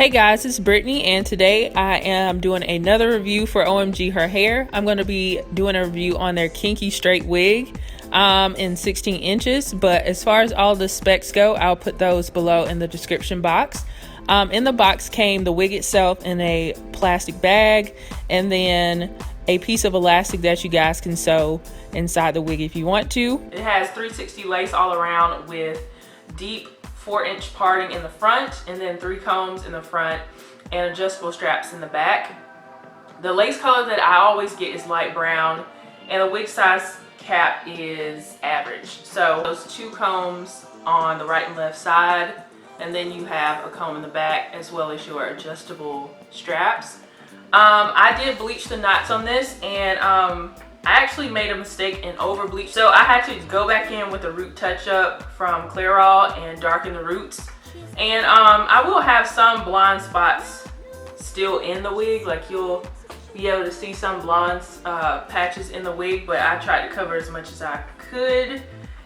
Hey guys, it's Brittany, and today I am doing another review for OMGHerHair. I'm going to be doing a review on their Kinky straight wig in 16 inches, but as far as all the specs go, I'll put those below in the description box. In the box came the wig itself in a plastic bag, and then a piece of elastic that you guys can sew inside the wig if you want to. It has 360 lace all around with deep 4-inch parting in the front, and then 3 combs in the front and adjustable straps in the back. The lace color that I always get is light brown, and the wig size cap is average. So those 2 combs on the right and left side, and then you have a comb in the back as well as your adjustable straps. I did bleach the knots on this, and I actually made a mistake in over bleach, so I had to go back in with a root touch up from Clairol and darken the roots. And I will have some blonde spots still in the wig, like you'll be able to see some blonde patches in the wig, but I tried to cover as much as I could.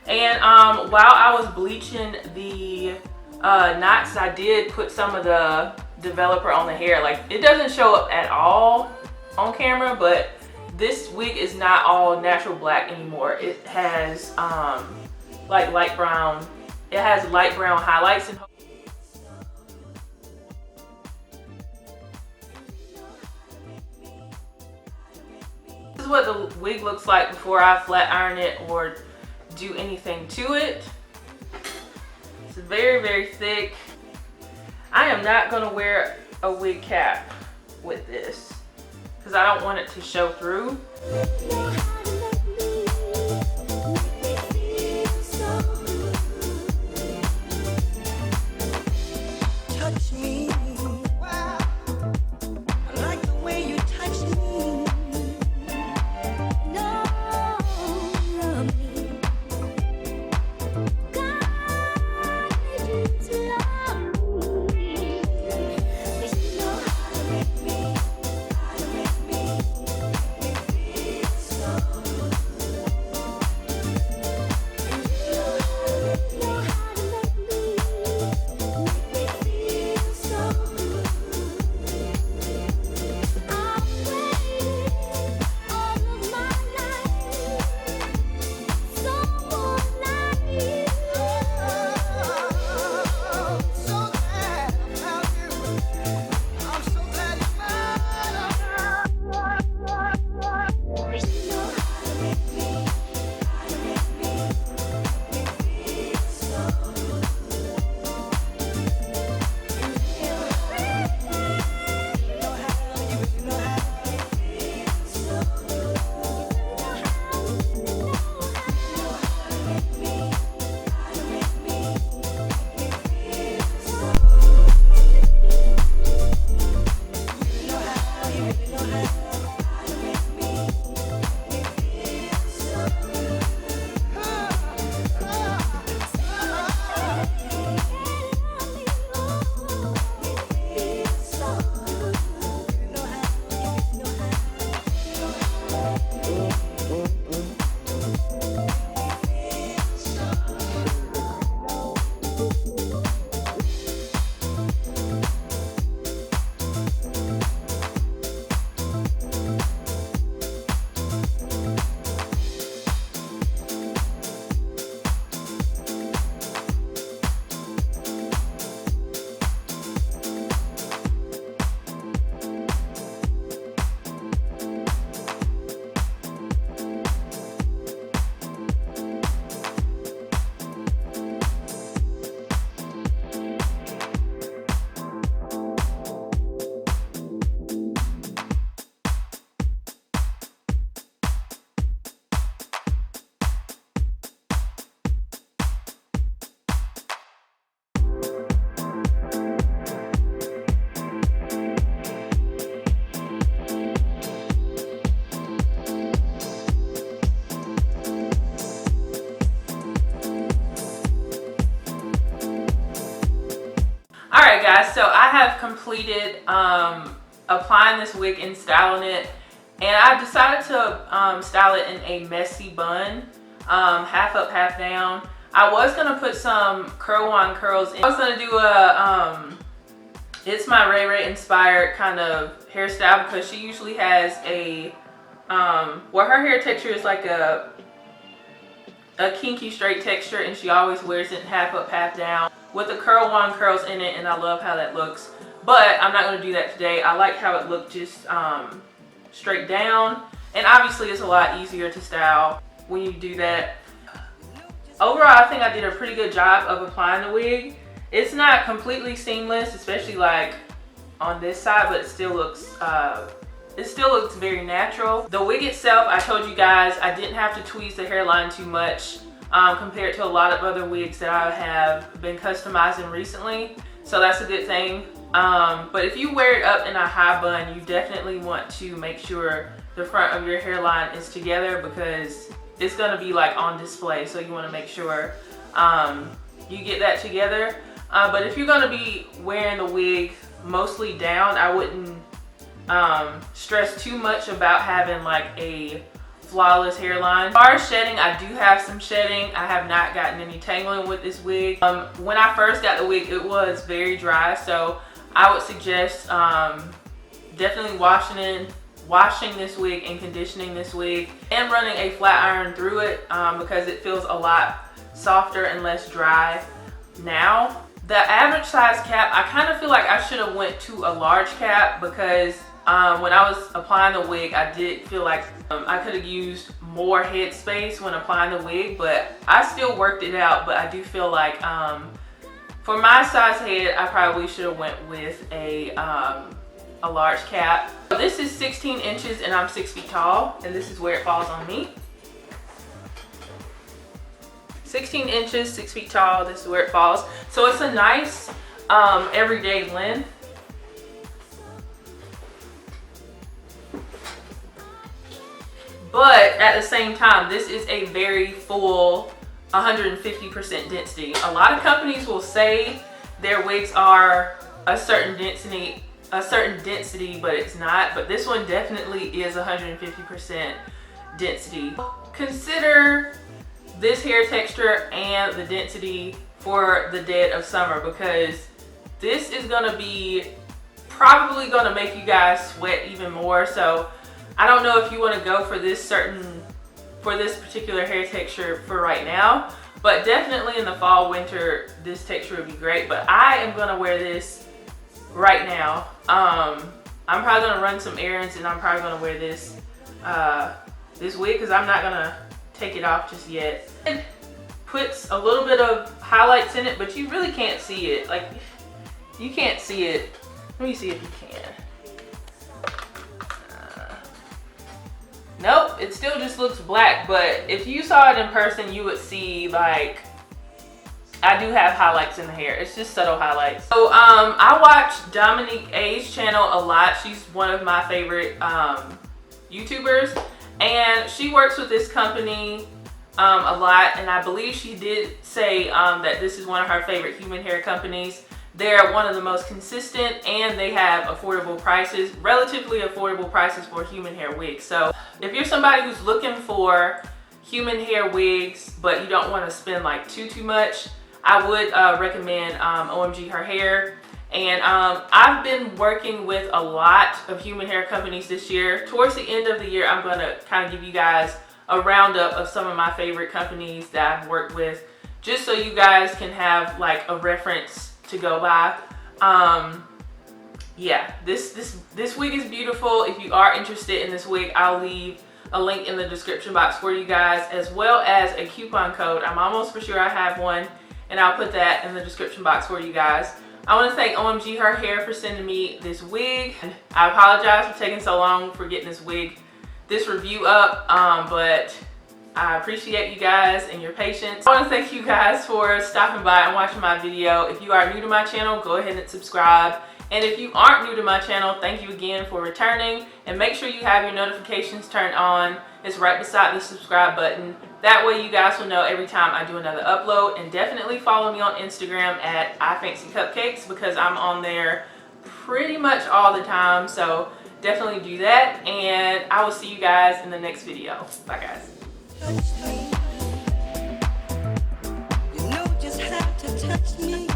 And while I was bleaching the knots, I did put some of the developer on the hair. Like, it doesn't show up at all on camera, but this wig is not all natural black anymore. It has like light brown. It has light brown highlights. And this is what the wig looks like before I flat iron it or do anything to it. It's very, very thick. I am not gonna wear a wig cap with this because I don't want it to show through. Touch me. Wow. I like the way you touch me. No, Remy. God, you to love me. You know how to make me. Alright guys, so I have completed applying this wig and styling it, and I decided to style it in a messy bun, half up, half down. I was going to put some curl on curls in. I was going to do a It's my Ray Ray inspired kind of hairstyle because she usually has a, well, her hair texture is like a kinky straight texture, and she always wears it half up, half down with the curl wand curls in it, and I love how that looks. But I'm not going to do that today. I like how it looked just straight down, and obviously it's a lot easier to style when you do that. Overall, I think I did a pretty good job of applying the wig. It's not completely seamless, especially like on this side, but it still looks very natural. The wig itself, I told you guys, I didn't have to tweeze the hairline too much compared to a lot of other wigs that I have been customizing recently. So that's a good thing. But if you wear it up in a high bun, you definitely want to make sure the front of your hairline is together because it's gonna be like on display. So you wanna make sure you get that together. But if you're gonna be wearing the wig mostly down, I wouldn't stress too much about having like a flawless hairline. As far as shedding, I do have some shedding. I have not gotten any tangling with this wig. When I first got the wig, it was very dry, so I would suggest definitely washing this wig and conditioning this wig and running a flat iron through it because it feels a lot softer and less dry now. The average size cap, I kind of feel like I should have went to a large cap because when I was applying the wig, I did feel like I could have used more head space when applying the wig, but I still worked it out. But I do feel like for my size head, I probably should have went with a large cap. This is 16 inches and I'm 6 feet tall, and this is where it falls on me. 16 inches, 6 feet tall, this is where it falls. So it's a nice everyday length. But at the same time, this is a very full 150% density. A lot of companies will say their wigs are a certain density, but it's not. But this one definitely is 150% density. Consider this hair texture and the density for the dead of summer, because this is gonna be probably gonna make you guys sweat even more. So I don't know if you want to go for this particular hair texture for right now, but definitely in the fall, winter, this texture would be great. But I am gonna wear this right now. I'm probably gonna run some errands, and I'm probably gonna wear this this wig because I'm not gonna take it off just yet. It puts a little bit of highlights in it, but you really can't see it. Like, you can't see it. Let me see if you can. Nope, it still just looks black, but if you saw it in person, you would see, like, I do have highlights in the hair. It's just subtle highlights. So I watch Dominique A's channel a lot. She's one of my favorite YouTubers, and she works with this company a lot, and I believe she did say that this is one of her favorite human hair companies. They're one of the most consistent, and they have affordable prices, relatively affordable prices for human hair wigs. So if you're somebody who's looking for human hair wigs, but you don't want to spend like too much, I would recommend OMGHerHair. And I've been working with a lot of human hair companies this year. Towards the end of the year, I'm going to kind of give you guys a roundup of some of my favorite companies that I've worked with, just so you guys can have like a reference to go by. Yeah, this wig is beautiful. If you are interested in this wig, I'll leave a link in the description box for you guys, as well as a coupon code. I'm almost for sure I have one, and I'll put that in the description box for you guys. I want to thank OMGHerHair for sending me this wig. I apologize for taking so long for getting this review up, but I appreciate you guys and your patience. I want to thank you guys for stopping by and watching my video. If you are new to my channel, go ahead and subscribe. And if you aren't new to my channel, thank you again for returning. And make sure you have your notifications turned on. It's right beside the subscribe button. That way you guys will know every time I do another upload. And definitely follow me on Instagram at ifancycupcakes, because I'm on there pretty much all the time. So definitely do that. And I will see you guys in the next video. Bye guys. Touch me. You know just how to touch me.